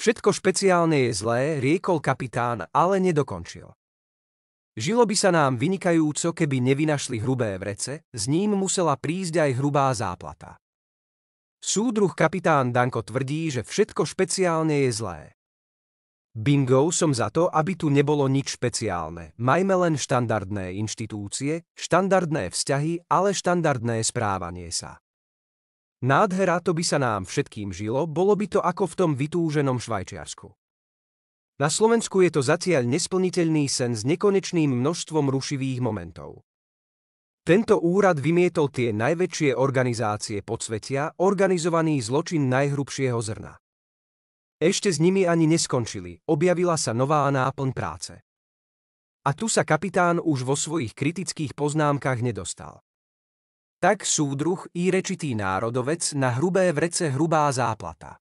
Všetko špeciálne je zlé, riekol kapitán, ale nedokončil. Žilo by sa nám vynikajúco, keby nevynašli hrubé vrece, s ním musela prísť aj hrubá záplata. Súdruh kapitán Danko tvrdí, že všetko špeciálne je zlé. Bingo, som za to, aby tu nebolo nič špeciálne. Majme len štandardné inštitúcie, štandardné vzťahy, ale štandardné správanie sa. Nádhera, to by sa nám všetkým žilo, bolo by to ako v tom vytúženom Švajčiarsku. Na Slovensku je to zatiaľ nesplniteľný sen s nekonečným množstvom rušivých momentov. Tento úrad vymietol tie najväčšie organizácie podsvetia, organizovaný zločin najhrubšieho zrna. Ešte s nimi ani neskončili, objavila sa nová náplň práce. A tu sa kapitán už vo svojich kritických poznámkach nedostal. Tak súdruh i rečitý národovec, na hrubé vrece hrubá záplata.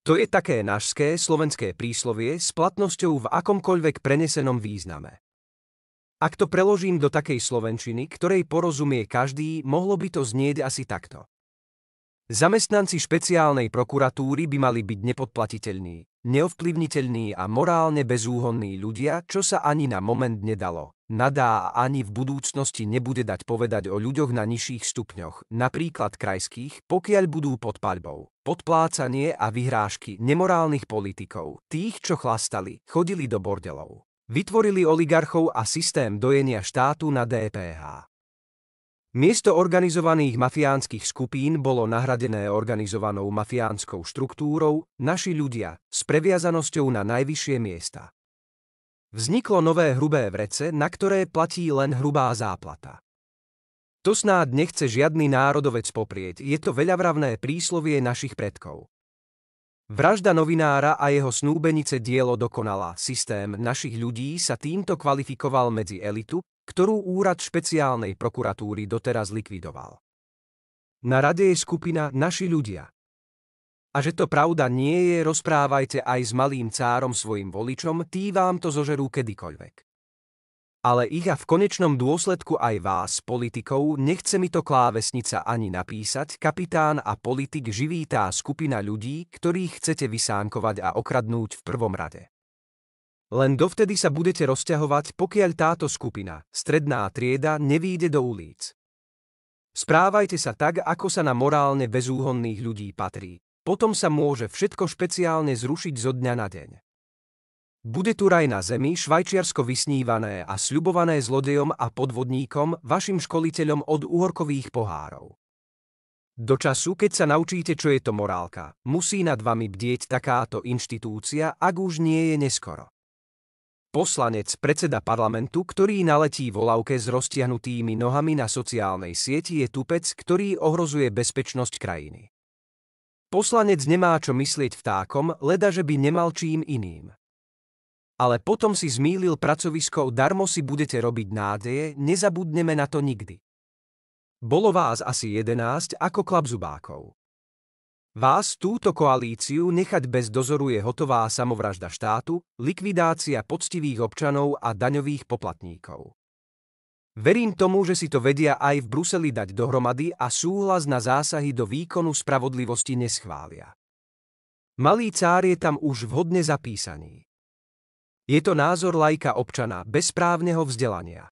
To je také našské slovenské príslovie s platnosťou v akomkoľvek prenesenom význame. Ak to preložím do takej slovenčiny, ktorej porozumie každý, mohlo by to znieť asi takto. Zamestnanci špeciálnej prokuratúry by mali byť nepodplatiteľní, neovplyvniteľní a morálne bezúhonní ľudia, čo sa ani na moment nedalo, nadá a ani v budúcnosti nebude dať povedať o ľuďoch na nižších stupňoch, napríklad krajských, pokiaľ budú pod paľbou. Podplácanie a vyhrážky nemorálnych politikov, tých, čo chlastali, chodili do bordelov. Vytvorili oligarchov a systém dojenia štátu na DPH. Miesto organizovaných mafiánskych skupín bolo nahradené organizovanou mafiánskou štruktúrou, naši ľudia, s previazanosťou na najvyššie miesta. Vzniklo nové hrubé vrece, na ktoré platí len hrubá záplata. To snáď nechce žiadny národovec poprieť, je to veľavravné príslovie našich predkov. Vražda novinára a jeho snúbenice dielo dokonala, systém našich ľudí sa týmto kvalifikoval medzi elitu, ktorú úrad špeciálnej prokuratúry doteraz likvidoval. Na rade je skupina naši ľudia. A že to pravda nie je, rozprávajte aj s malým cárom svojim voličom, tí vám to zožerú kedykoľvek. Ale ich a v konečnom dôsledku aj vás, politikov, nechce mi to klávesnica ani napísať, kapitán a politik živí tá skupina ľudí, ktorých chcete vysánkovať a okradnúť v prvom rade. Len dovtedy sa budete rozťahovať, pokiaľ táto skupina, stredná trieda, nevyjde do ulic. Správajte sa tak, ako sa na morálne bezúhonných ľudí patrí. Potom sa môže všetko špeciálne zrušiť zo dňa na deň. Bude tu raj na zemi, Švajčiarsko vysnívané a sľubované zlodejom a podvodníkom, vašim školiteľom od uhorkových pohárov. Do času, keď sa naučíte, čo je to morálka, musí nad vami bdieť takáto inštitúcia, ak už nie je neskoro. Poslanec, predseda parlamentu, ktorý naletí volavke s roztiahnutými nohami na sociálnej sieti, je tupec, ktorý ohrozuje bezpečnosť krajiny. Poslanec nemá čo myslieť vtákom, ledaže by nemal čím iným. Ale potom si zmýlil pracovisko, darmo si budete robiť nádeje, nezabudneme na to nikdy. Bolo vás asi 11 ako klapzubákov. Vás, túto koalíciu, nechať bez dozoru je hotová samovražda štátu, likvidácia poctivých občanov a daňových poplatníkov. Verím tomu, že si to vedia aj v Bruseli dať dohromady a súhlas na zásahy do výkonu spravodlivosti neschvália. Malý cár je tam už vhodne zapísaný. Je to názor laika občana bez právneho vzdelania.